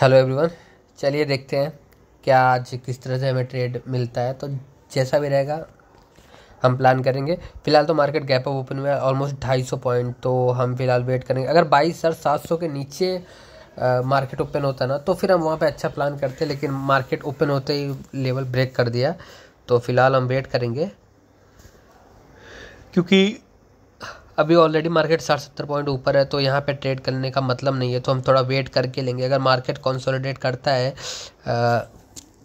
Hello everyone, चलिए देखते हैं क्या आज किस तरह से हमें ट्रेड मिलता है। तो जैसा भी रहेगा हम प्लान करेंगे। फिलहाल तो मार्केट गैप अप ओपन हुआ है ऑलमोस्ट 250 पॉइंट, तो हम फिलहाल वेट करेंगे। अगर 22,700 के नीचे मार्केट ओपन होता ना तो फिर हम वहाँ पे अच्छा प्लान करते, लेकिन मार्केट ओपन होते ही लेवल ब्रेक कर दिया, तो फिलहाल हम वेट करेंगे क्योंकि अभी ऑलरेडी मार्केट 60-70 पॉइंट ऊपर है। तो यहाँ पे ट्रेड करने का मतलब नहीं है, तो हम थोड़ा वेट करके लेंगे। अगर मार्केट कंसोलिडेट करता है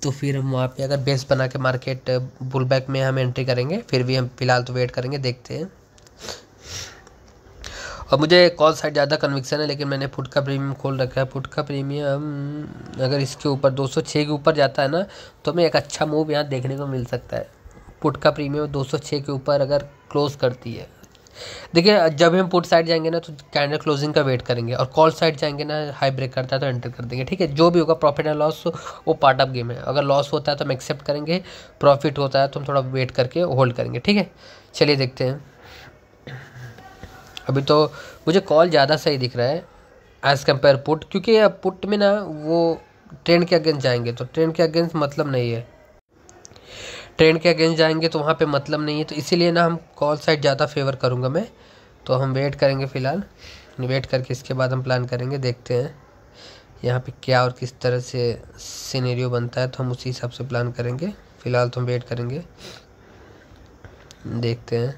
तो फिर हम वहाँ पे अगर बेस बना के मार्केट बुल बैक में हम एंट्री करेंगे। फिर भी हम फिलहाल तो वेट करेंगे, देखते हैं। और मुझे कॉल साइड ज़्यादा कन्विक्शन है, लेकिन मैंने पुट का प्रीमियम खोल रखा है। पुट का प्रीमियम अगर इसके ऊपर 206 के ऊपर जाता है ना तो हमें एक अच्छा मूव यहाँ देखने को मिल सकता है। पुट का प्रीमियम 206 के ऊपर अगर क्लोज करती है, देखिए जब हम पुट साइड जाएंगे ना तो कैंडल क्लोजिंग का वेट करेंगे, और कॉल साइड जाएंगे ना हाई ब्रेक करता है तो एंटर कर देंगे। ठीक है, जो भी होगा प्रॉफिट एंड लॉस वो पार्ट ऑफ गेम है। अगर लॉस होता है तो हम एक्सेप्ट करेंगे, प्रॉफिट होता है तो हम थोड़ा वेट करके होल्ड करेंगे। ठीक है, चलिए देखते हैं। अभी तो मुझे कॉल ज़्यादा सही दिख रहा है एज़ कम्पेयर पुट, क्योंकि पुट में ना वो ट्रेंड के अगेंस्ट जाएंगे, तो ट्रेंड के अगेंस्ट मतलब नहीं है। ट्रेंड के अगेंस्ट जाएंगे तो वहाँ पे मतलब नहीं है, तो इसीलिए ना हम कॉल साइड ज़्यादा फेवर करूँगा मैं। तो हम वेट करेंगे, फ़िलहाल वेट करके इसके बाद हम प्लान करेंगे, देखते हैं यहाँ पे क्या और किस तरह से सिनेरियो बनता है, तो हम उसी हिसाब से प्लान करेंगे। फ़िलहाल तो हम वेट करेंगे, देखते हैं।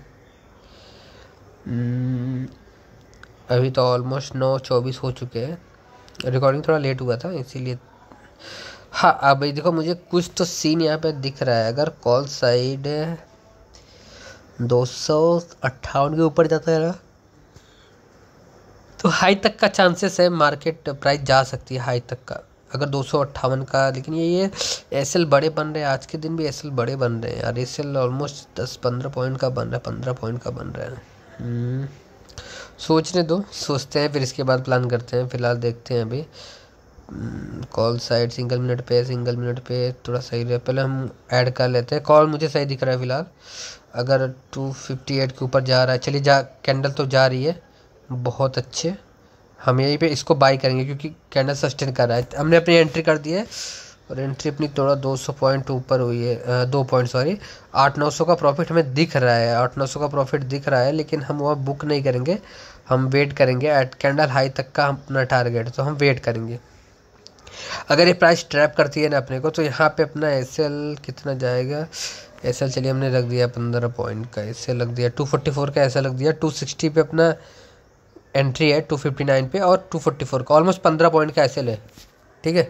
अभी तो ऑलमोस्ट 9:24 हो चुके हैं। रिकॉर्डिंग थोड़ा लेट हुआ था इसीलिए। हाँ, अब देखो मुझे कुछ तो सीन यहाँ पे दिख रहा है। अगर कॉल साइड 258 के ऊपर जाता है ना तो हाई तक का चांसेस है, मार्केट प्राइस जा सकती है हाई तक का, अगर 258 का। लेकिन ये एसएल बड़े बन रहे हैं, आज के दिन भी एसएल बड़े बन रहे हैं यार। एसएल ऑलमोस्ट 10-15 पॉइंट का बन रहा है, 15 पॉइंट का बन रहा है। सोचने दो, सोचते हैं फिर इसके बाद प्लान करते हैं। फिलहाल देखते हैं अभी कॉल साइड सिंगल मिनट पे थोड़ा सही रहे। पहले हम ऐड कर लेते हैं। कॉल मुझे सही दिख रहा है फिलहाल, अगर 258 के ऊपर जा रहा है, चलिए जा, कैंडल तो जा रही है, बहुत अच्छे। हम यहीं पे इसको बाई करेंगे क्योंकि कैंडल सस्टेन कर रहा है। हमने अपनी एंट्री कर दी है, और एंट्री अपनी थोड़ा 200 पॉइंट ऊपर हुई है, 2 पॉइंट सॉरी। 800-900 का प्रॉफिट हमें दिख रहा है, 800-900 का प्रॉफिट दिख रहा है, लेकिन हम वहाँ बुक नहीं करेंगे, हम वेट करेंगे। एट कैंडल हाई तक का अपना टारगेट, तो हम वेट करेंगे। अगर ये प्राइस ट्रैप करती है ना अपने को, तो यहाँ पे अपना एसएल कितना जाएगा। एसएल चलिए हमने रख दिया 15 पॉइंट का एसएल रख दिया, 244 का एसएल रख दिया, 260 पे अपना एंट्री है, 259 पे, और 244 का ऑलमोस्ट 15 पॉइंट का एसएल है। ठीक है,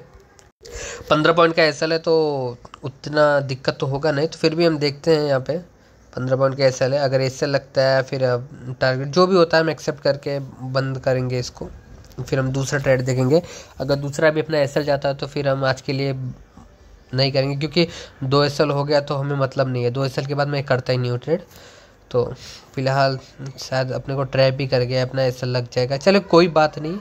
15 पॉइंट का एसएल है, तो उतना दिक्कत तो होगा नहीं। तो फिर भी हम देखते हैं, यहाँ पे 15 पॉइंट का एसएल है। अगर एसएल लगता है फिर टारगेट जो भी होता है हम एक्सेप्ट करके बंद करेंगे इसको, फिर हम दूसरा ट्रेड देखेंगे। अगर दूसरा भी अपना एसएल जाता है तो फिर हम आज के लिए नहीं करेंगे, क्योंकि 2 एसएल हो गया तो हमें मतलब नहीं है। 2 एसएल के बाद मैं करता ही नहीं हूँ ट्रेड। तो फिलहाल शायद अपने को ट्रैप भी कर गया, अपना एसएल लग जाएगा। चलो कोई बात नहीं।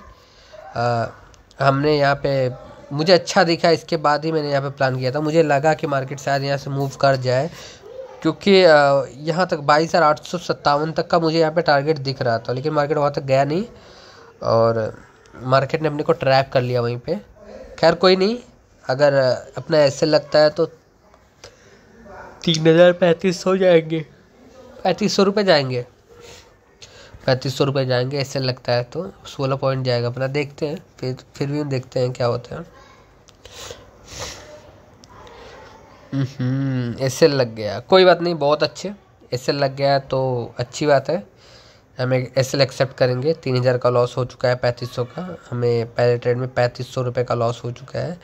हमने यहाँ पे मुझे अच्छा दिखा, इसके बाद ही मैंने यहाँ पे प्लान किया था। मुझे लगा कि मार्केट शायद यहाँ से मूव कर जाए, क्योंकि यहाँ तक 22,857 तक का मुझे यहाँ पे टारगेट दिख रहा था, लेकिन मार्केट वहाँ तक गया नहीं, और मार्केट ने अपने को ट्रैप कर लिया वहीं पे। खैर कोई नहीं, अगर अपना ऐसे लगता है तो 3,035 जाएंगे, 3500 रुपये जाएंगे, 3500 रुपये जाएंगे। ऐसे लगता है तो 16 पॉइंट जाएगा अपना, देखते हैं। फिर भी हम देखते हैं क्या होता है। ऐसे लग गया, कोई बात नहीं, बहुत अच्छे। ऐसे लग गया तो अच्छी बात है, हमें एसएल एक्सेप्ट करेंगे। 3,000 का लॉस हो चुका है, 3500 का। हमें पहले ट्रेड में 3500 रुपये का लॉस हो चुका है।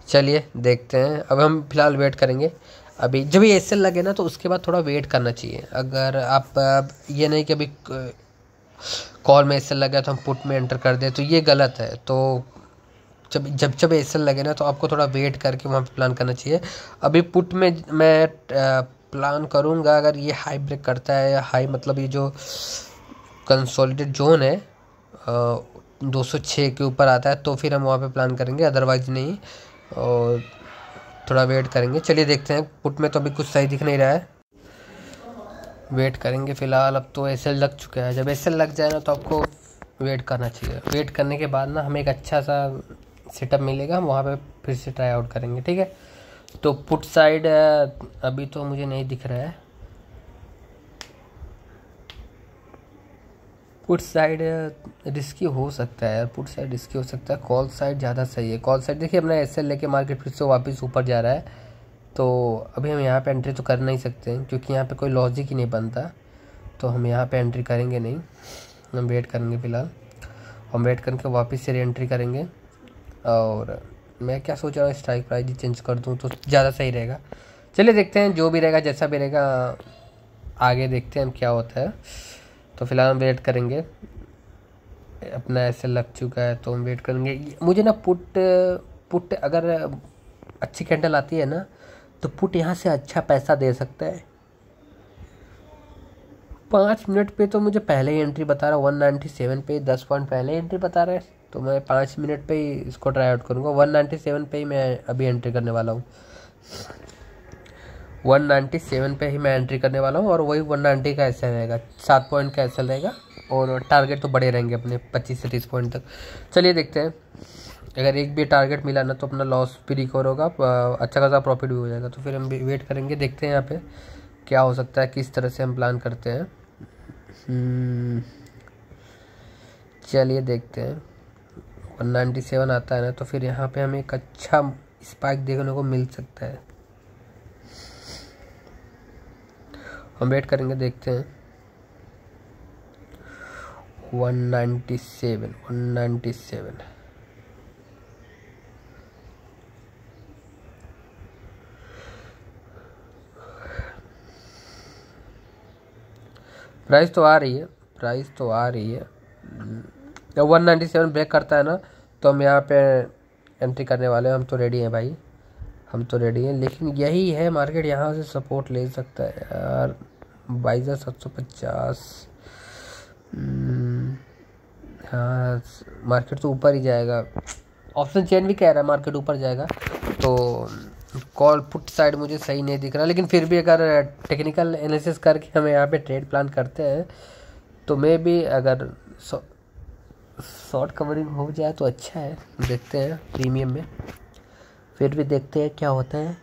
चलिए देखते हैं, अब हम फिलहाल वेट करेंगे। अभी जब ये एसएल लगे ना तो उसके बाद थोड़ा वेट करना चाहिए। अगर आप ये नहीं कि अभी कॉल में एसएल लगा तो हम पुट में एंटर कर दें, तो ये गलत है। तो जब एसएल लगे ना तो आपको थोड़ा वेट करके वहाँ पे प्लान करना चाहिए। अभी पुट में मैं प्लान करूँगा, अगर ये हाई ब्रेक करता है, हाई मतलब ये जो कंसोलिडेट जोन है 206 के ऊपर आता है, तो फिर हम वहाँ पे प्लान करेंगे, अदरवाइज़ नहीं। और थोड़ा वेट करेंगे, चलिए देखते हैं। पुट में तो अभी कुछ सही दिख नहीं रहा है, वेट करेंगे फ़िलहाल। अब तो एसएल लग चुका है, जब एसएल लग जाए ना तो आपको वेट करना चाहिए। वेट करने के बाद ना हमें एक अच्छा सा सेटअप मिलेगा, हम वहाँ पे फिर से ट्राई आउट करेंगे, ठीक है। तो पुट साइड अभी तो मुझे नहीं दिख रहा है, पुट साइड रिस्की हो सकता है यार, पुट साइड रिस्की हो सकता है, कॉल साइड ज़्यादा सही है। कॉल साइड देखिए अपना एसएल लेके मार्केट फिर से वापस ऊपर जा रहा है, तो अभी हम यहाँ पे एंट्री तो कर नहीं सकते हैं क्योंकि यहाँ पे कोई लॉजिक ही नहीं बनता, तो हम यहाँ पे एंट्री करेंगे नहीं, हम वेट करेंगे फ़िलहाल, हम वेट करके वापस से री एंट्री करेंगे। और मैं क्या सोच रहा हूँ, स्ट्राइक प्राइस ही चेंज कर दूँ तो ज़्यादा सही रहेगा। चलिए देखते हैं, जो भी रहेगा जैसा भी रहेगा आगे देखते हैं हम क्या होता है। तो फिलहाल हम वेट करेंगे, अपना ऐसे लग चुका है तो हम वेट करेंगे। मुझे ना पुट अगर अच्छी कैंडल आती है ना तो पुट यहाँ से अच्छा पैसा दे सकता है। 5 मिनट पे तो मुझे पहले ही एंट्री बता रहा है 197 पे, 10 पॉइंट पहले एंट्री बता रहा है, तो मैं 5 मिनट पे ही इसको ट्राई आउट करूँगा। 197 पे ही मैं अभी एंट्री करने वाला हूँ, 197 पे ही मैं एंट्री करने वाला हूँ, और वही 190 का ऐसा रहेगा, 7 पॉइंट का ऐसा रहेगा, और टारगेट तो बड़े रहेंगे अपने 25 से 30 पॉइंट तक। चलिए देखते हैं, अगर एक भी टारगेट मिला ना तो अपना लॉस भी रिकवर होगा, अच्छा खासा प्रॉफिट भी हो जाएगा। तो फिर हम वेट करेंगे, देखते हैं यहाँ पे क्या हो सकता है, किस तरह से हम प्लान करते हैं। चलिए देखते हैं, 197 आता है ना तो फिर यहाँ पे हमें एक अच्छा स्पाइक देखने को मिल सकता है। हम वेट करेंगे, देखते हैं। 197 प्राइस तो आ रही है, प्राइस तो आ रही है। जब 197 ब्रेक करता है ना तो हम यहाँ पे एंट्री करने वाले हैं, हम तो रेडी हैं भाई, हम तो रेडी हैं। लेकिन यही है मार्केट, यहाँ से सपोर्ट ले सकता है यार, 22,750। हाँ मार्केट तो ऊपर ही जाएगा, ऑप्शन चेन भी कह रहा है मार्केट ऊपर जाएगा, तो कॉल पुट साइड मुझे सही नहीं दिख रहा। लेकिन फिर भी अगर टेक्निकल एनालिसिस करके हमें यहाँ पे ट्रेड प्लान करते हैं तो मे भी अगर शॉर्ट कवरिंग हो जाए तो अच्छा है। देखते हैं प्रीमियम में, फिर भी देखते हैं क्या होता है।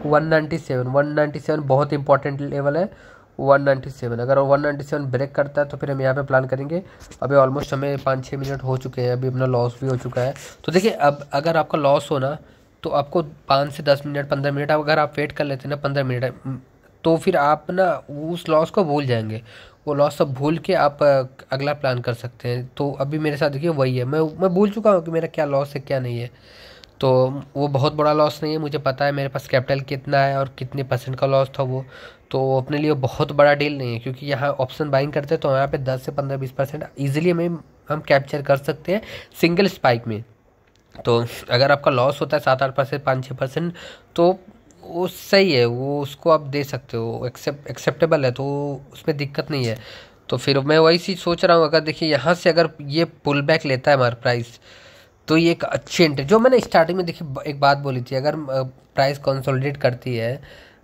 197 बहुत इंपॉर्टेंट लेवल है, 197 अगर 197 ब्रेक करता है तो फिर हम यहाँ पे प्लान करेंगे। अभी ऑलमोस्ट हमें 5-6 मिनट हो चुके हैं, अभी अपना लॉस भी हो चुका है। तो देखिए अब अगर आपका लॉस हो ना तो आपको 5 से 10 मिनट 15 मिनट अगर आप वेट कर लेते हैं ना 15 मिनट, तो फिर आप ना उस लॉस को भूल जाएंगे, वो लॉस सब भूल के आप अगला प्लान कर सकते हैं। तो अभी मेरे साथ देखिए वही है, मैं भूल चुका हूँ कि मेरा क्या लॉस है क्या नहीं है। तो वो बहुत बड़ा लॉस नहीं है, मुझे पता है मेरे पास कैपिटल कितना है और कितने परसेंट का लॉस था वो, तो अपने लिए बहुत बड़ा डील नहीं है। क्योंकि यहाँ ऑप्शन बाइंग करते हैं तो यहाँ पे 10 से 15-20% ईजिली हम कैप्चर कर सकते हैं सिंगल स्पाइक में। तो अगर आपका लॉस होता है 7-8%, 5-6%, तो वो सही है, वो उसको आप दे सकते हो, एक्सेप्टेबल है, तो उसमें दिक्कत नहीं है। तो फिर मैं वही चीज़ सोच रहा हूँ, अगर देखिए यहाँ से अगर ये पुल बैक लेता है हमारा प्राइस तो ये एक अच्छी एंट्री, जो मैंने स्टार्टिंग में देखिए एक बात बोली थी, अगर प्राइस कंसोलिडेट करती है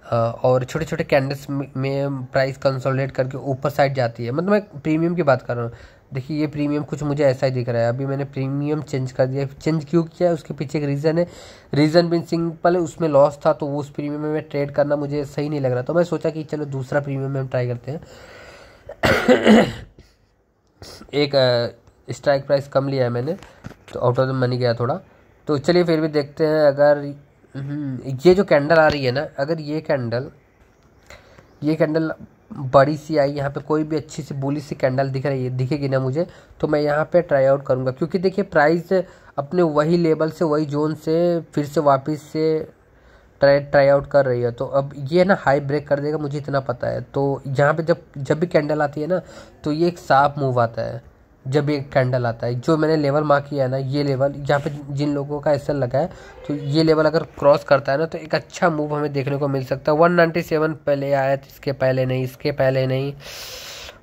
और छोटे छोटे कैंडल्स में प्राइस कंसोलिडेट करके ऊपर साइड जाती है, मतलब मैं प्रीमियम की बात कर रहा हूँ। देखिए ये प्रीमियम कुछ मुझे ऐसा ही दिख रहा है, अभी मैंने प्रीमियम चेंज कर दिया। चेंज क्यों किया है उसके पीछे एक रीज़न है, रीज़न भी सिंपल है, उसमें लॉस था तो वो उस प्रीमियम में ट्रेड करना मुझे सही नहीं लग रहा, तो मैं सोचा कि चलो दूसरा प्रीमियम में हम ट्राई करते हैं। एक स्ट्राइक प्राइस कम लिया है मैंने, तो आउट ऑफ द मनी गया थोड़ा। तो चलिए फिर भी देखते हैं, अगर ये जो कैंडल आ रही है ना, अगर ये कैंडल बड़ी सी आई, यहाँ पे कोई भी अच्छी सी बुलिश सी कैंडल दिखेगी ना मुझे, तो मैं यहाँ पे ट्राई आउट करूँगा। क्योंकि देखिए प्राइस अपने वही लेवल से वही जोन से फिर से वापस से ट्राई आउट कर रही है, तो अब ये ना हाई ब्रेक कर देगा, मुझे इतना पता है। तो यहाँ पे जब भी कैंडल आती है ना तो ये एक साफ मूव आता है, जब एक कैंडल आता है। जो मैंने लेवल मार्क किया है ना, ये लेवल जहाँ पे जिन लोगों का एसएल लगा है, तो ये लेवल अगर क्रॉस करता है ना तो एक अच्छा मूव हमें देखने को मिल सकता है। 197 पहले आया, इसके पहले नहीं,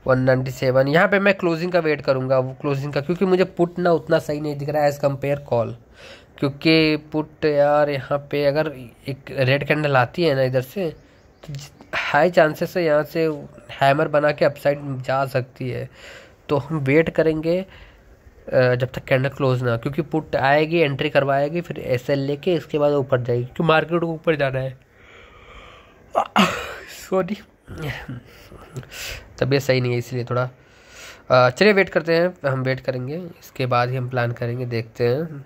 197 यहाँ पे मैं क्लोजिंग का वेट करूँगा, वो क्लोजिंग का, क्योंकि मुझे पुट ना उतना सही नहीं दिख रहा है एज़ कम्पेयर कॉल। क्योंकि पुट यार यहाँ पे अगर एक रेड कैंडल आती है ना इधर से, तो हाई चांसेस है यहाँ से हैमर बना के अपसाइड जा सकती है। तो हम वेट करेंगे जब तक कैंडल क्लोज ना, क्योंकि पुट आएगी, एंट्री करवाएगी, फिर एसएल लेके इसके बाद ऊपर जाएगी, क्योंकि मार्केट को ऊपर जाना है। सॉरी, तबीयत सही नहीं है इसलिए थोड़ा। चलिए वेट करते हैं, हम वेट करेंगे, इसके बाद ही हम प्लान करेंगे, देखते हैं।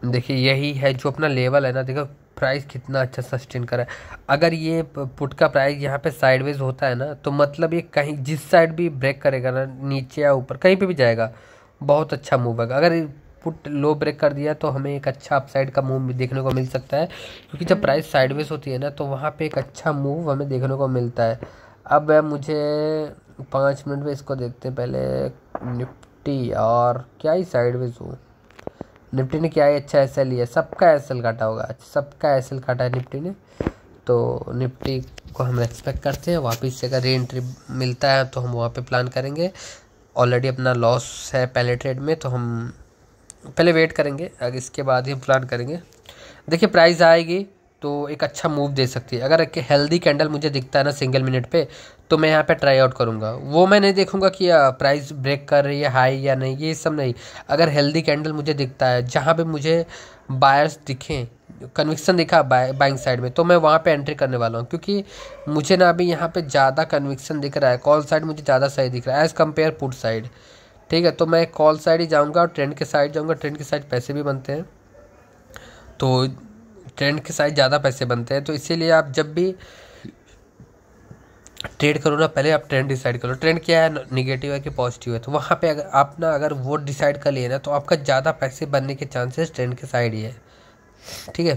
देखिए यही है जो अपना लेवल है ना, देखो प्राइस कितना अच्छा सस्टेन करा है। अगर ये पुट का प्राइस यहाँ पे साइडवेज होता है ना, तो मतलब ये कहीं जिस साइड भी ब्रेक करेगा ना, नीचे या ऊपर कहीं पे भी जाएगा, बहुत अच्छा मूव होगा। अगर पुट लो ब्रेक कर दिया तो हमें एक अच्छा अपसाइड का मूव भी देखने को मिल सकता है, क्योंकि जब प्राइस साइडवेज होती है ना, तो वहाँ पे एक अच्छा मूव हमें देखने को मिलता है। अब मुझे 5 मिनट में इसको देखते हैं पहले। निफ्टी और क्या ही साइडवेज हो, निफ्टी ने क्या ही अच्छा एसएल लिया, सबका एसएल काटा होगा, सबका एसएल काटा है निफ्टी ने। तो निफ्टी को हम एक्सपेक्ट करते हैं वापस से अगर री एंट्री मिलता है तो हम वहाँ पे प्लान करेंगे। ऑलरेडी अपना लॉस है पहले ट्रेड में, तो हम पहले वेट करेंगे, अगर इसके बाद ही हम प्लान करेंगे। देखिए प्राइस आएगी तो एक अच्छा मूव दे सकती है। अगर एक हेल्दी कैंडल मुझे दिखता है ना सिंगल मिनट पे, तो मैं यहाँ पे ट्राई आउट करूँगा। वो मैं नहीं देखूँगा कि प्राइस ब्रेक कर रही है हाई या नहीं, ये सब नहीं। अगर हेल्दी कैंडल मुझे दिखता है जहाँ पे मुझे बायर्स दिखें, कन्विक्शन दिखा बाइंग साइड में, तो मैं वहाँ पे एंट्री करने वाला हूँ, क्योंकि मुझे ना अभी यहाँ पे ज़्यादा कन्विक्शन दिख रहा है। कॉल साइड मुझे ज़्यादा सही दिख रहा है एज़ कम्पेयर पुट साइड। ठीक है, तो मैं कॉल साइड ही जाऊँगा और ट्रेंड के साइड जाऊँगा। ट्रेंड के साइड पैसे भी बनते हैं, तो ट्रेंड के साइड ज़्यादा पैसे बनते हैं। तो इसीलिए आप जब भी ट्रेड करो ना, पहले आप ट्रेंड डिसाइड करो, ट्रेंड क्या है, नेगेटिव है कि पॉजिटिव है। तो वहाँ पे अगर आप ना अगर वो डिसाइड कर लिए ना, तो आपका ज़्यादा पैसे बनने के चांसेस ट्रेंड के साइड ही है। ठीक है,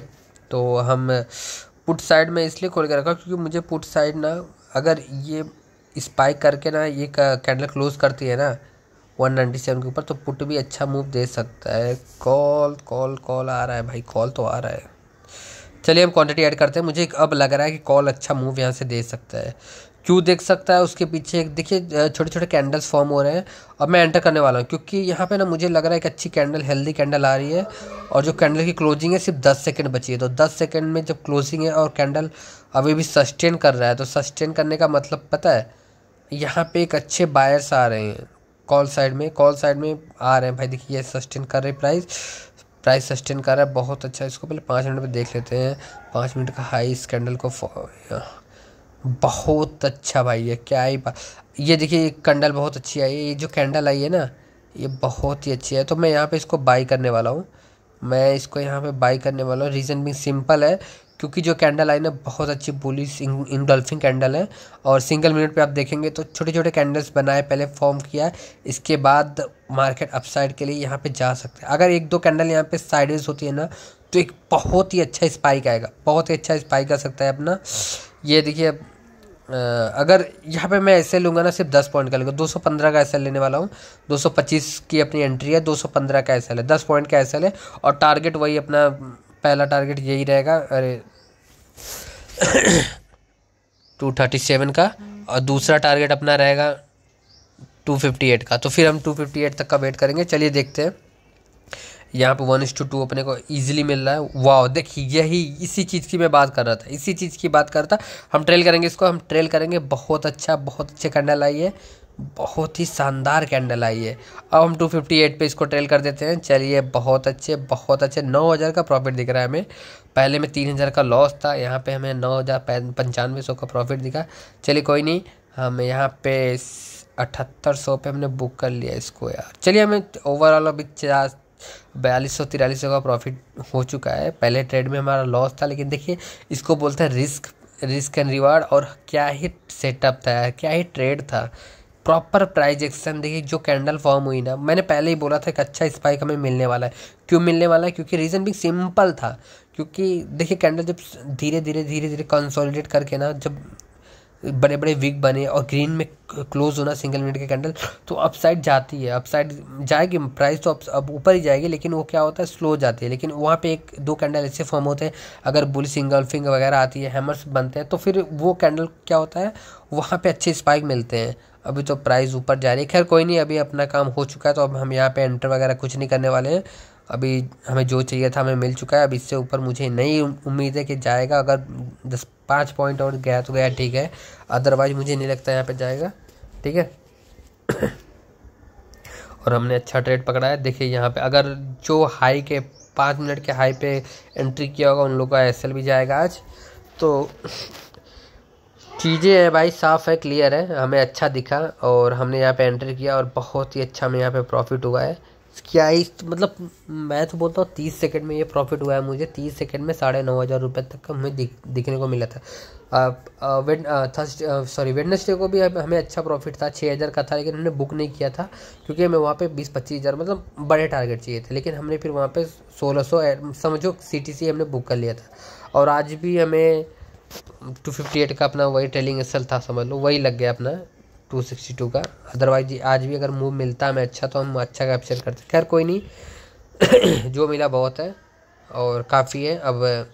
तो हम पुट साइड में इसलिए खोल के रखा क्योंकि मुझे पुट साइड ना, अगर ये स्पाइक करके ना ये कैंडल क्लोज करती है ना 197 के ऊपर, तो पुट भी अच्छा मूव दे सकता है। कॉल कॉल कॉल आ रहा है भाई, कॉल तो आ रहा है। चलिए हम क्वांटिटी ऐड करते हैं। मुझे अब लग रहा है कि कॉल अच्छा मूव यहाँ से दे सकता है। क्यों देख सकता है, उसके पीछे देखिए छोटे छोटे कैंडल्स फॉर्म हो रहे हैं। अब मैं एंटर करने वाला हूँ, क्योंकि यहाँ पे ना मुझे लग रहा है कि अच्छी कैंडल, हेल्दी कैंडल आ रही है, और जो कैंडल की क्लोजिंग है सिर्फ 10 सेकंड बची है। तो 10 सेकंड में जब क्लोजिंग है और कैंडल अभी भी सस्टेन कर रहा है, तो सस्टेन करने का मतलब पता है, यहाँ पे एक अच्छे बायर्स आ रहे हैं कॉल साइड में, कॉल साइड में आ रहे हैं भाई। देखिए ये सस्टेन कर रहे प्राइस सस्टेन कर रहा है, बहुत अच्छा। इसको पहले 5 मिनट में देख लेते हैं। 5 मिनट का हाई इस कैंडल को, बहुत अच्छा भाई, ये क्या ही ये देखिए कैंडल बहुत अच्छी आई है। ये जो कैंडल आई है ना, ये बहुत ही अच्छी है। तो मैं यहाँ पे इसको बाई करने वाला हूँ, मैं इसको यहाँ पे बाई करने वाला हूँ। रीज़न भी सिंपल है, क्योंकि जो कैंडल आई ना बहुत अच्छी बुलिश इंगल्फिंग कैंडल है। और सिंगल मिनट पे आप देखेंगे तो छोटे छोटे कैंडल्स बनाए, पहले फॉर्म किया, इसके बाद मार्केट अपसाइड के लिए यहाँ पे जा सकते हैं। अगर एक दो कैंडल यहाँ पे साइडवेज होती है ना, तो एक बहुत ही अच्छा स्पाइक आएगा, बहुत ही अच्छा स्पाइक आ सकता है अपना। ये देखिए अगर यहाँ पे मैं ऐसे लूँगा ना, सिर्फ 10 पॉइंट का लूँगा, 215 का एसएल लेने वाला हूँ। 225 की अपनी एंट्री है, 215 का एसएल है, 10 पॉइंट का एसएल है। और टारगेट वही अपना पहला टारगेट यही रहेगा, अरे 237 का, और दूसरा टारगेट अपना रहेगा 258 का। तो फिर हम 258 तक का वेट करेंगे। चलिए देखते हैं। यहाँ पे 1:2 अपने को ईजिली मिल रहा है। वाह देखिए, यही इसी चीज़ की मैं बात कर रहा था, इसी चीज़ की बात कर रहा था। हम ट्रेल करेंगे इसको, हम ट्रेल करेंगे। बहुत अच्छा, बहुत अच्छे कैंडल आई है, बहुत ही शानदार कैंडल आई है। अब हम 258 पे इसको ट्रेल कर देते हैं। चलिए बहुत अच्छे, बहुत अच्छे। 9000 का प्रॉफिट दिख रहा है हमें, पहले में 3000 का लॉस था, यहाँ पे हमें 9500 का प्रॉफिट दिखा। चलिए कोई नहीं, हम यहाँ पे 7800 पे हमने बुक कर लिया इसको यार। चलिए हमें ओवरऑल अभी 4200-4300 का प्रॉफिट हो चुका है। पहले ट्रेड में हमारा लॉस था, लेकिन देखिए इसको बोलते हैं रिस्क एंड रिवार्ड। और क्या ही सेटअप था यार, क्या ही ट्रेड था, प्रॉपर प्राइस एक्शन। देखिए जो कैंडल फॉर्म हुई ना, मैंने पहले ही बोला था कि अच्छा स्पाइक हमें मिलने वाला है। क्यों मिलने वाला है, क्योंकि रीज़न भी सिंपल था। क्योंकि देखिए कैंडल जब धीरे धीरे कंसोलिडेट करके ना, जब बड़े बड़े विक बने और ग्रीन में क्लोज होना सिंगल मिनट के कैंडल, तो अपसाइड जाती है, अपसाइड जाएगी प्राइस, तो अब ऊपर ही जाएगी। लेकिन वो क्या होता है, स्लो हो जाती है। लेकिन वहाँ पे एक दो कैंडल ऐसे फॉर्म होते हैं, अगर बुलिश इंगल्फिंग वगैरह आती है, हैमर्स बनते हैं, तो फिर वो कैंडल क्या होता है, वहाँ पे अच्छे स्पाइक मिलते हैं। अभी तो प्राइस ऊपर जा रही है, खैर कोई नहीं, अभी अपना काम हो चुका है। तो अब हम यहाँ पे एंटर वगैरह कुछ नहीं करने वाले हैं। अभी हमें जो चाहिए था हमें मिल चुका है। अब इससे ऊपर मुझे नहीं उम्मीद है कि जाएगा। अगर 5 पॉइंट और गया तो गया, ठीक है, अदरवाइज मुझे नहीं लगता यहाँ पे जाएगा, ठीक है। और हमने अच्छा ट्रेड पकड़ा है। देखिए यहाँ पे अगर जो हाई के 5 मिनट के हाई पे एंट्री किया होगा उन लोगों का एसएल भी जाएगा आज। तो चीज़ें है भाई, साफ़ है, क्लियर है, हमें अच्छा दिखा और हमने यहाँ पे एंटर किया और बहुत ही अच्छा हमें यहाँ पे प्रॉफिट हुआ है। क्या ही मतलब, मैं तो बोलता हूँ 30 सेकंड में ये प्रॉफिट हुआ है मुझे। 30 सेकंड में 9,500 रुपये तक का हमें दिखने को मिला था। वेडनेसडे को भी हमें अच्छा प्रॉफिट था, 6,000 का था, लेकिन हमने बुक नहीं किया था क्योंकि हमें वहाँ पे 20-25 हज़ार मतलब बड़े टारगेट चाहिए थे, लेकिन हमने फिर वहाँ पे 1,600 समझो CTC हमने बुक कर लिया था। और आज भी हमें 258 का अपना वही ट्रेलिंग एसएल था, समझ लो वही लग गया अपना 262 का। अदरवाइज आज भी अगर मूव मिलता हमें अच्छा तो हम अच्छा कैप्चर करते। खैर कोई नहीं, जो मिला बहुत है और काफ़ी है। अब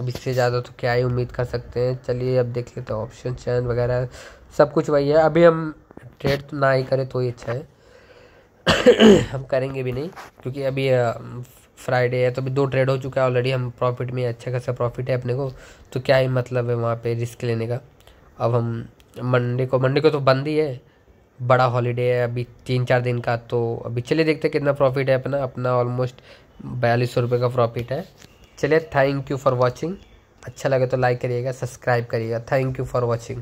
इससे ज़्यादा तो क्या ही उम्मीद कर सकते हैं। चलिए अब देख लेते हैं ऑप्शन चैन वगैरह सब कुछ वही है। अभी हम ट्रेड तो ना ही करें तो ही अच्छा है। हम करेंगे भी नहीं क्योंकि अभी फ्राइडे है तो अभी 2 ट्रेड हो चुका है ऑलरेडी, हम प्रॉफिट में, अच्छा खासा प्रॉफिट है अपने को, तो क्या ही मतलब है वहाँ पे रिस्क लेने का। अब हम मंडे को तो बंद ही है, बड़ा हॉलीडे है अभी 3-4 दिन का। तो अभी चलिए देखते हैं कितना प्रॉफिट है अपना ऑलमोस्ट 4200 रुपये का प्रॉफिट है। चलिए, थैंक यू फॉर वॉचिंग। अच्छा लगे तो लाइक करिएगा, सब्सक्राइब करिएगा। Thank you for watching.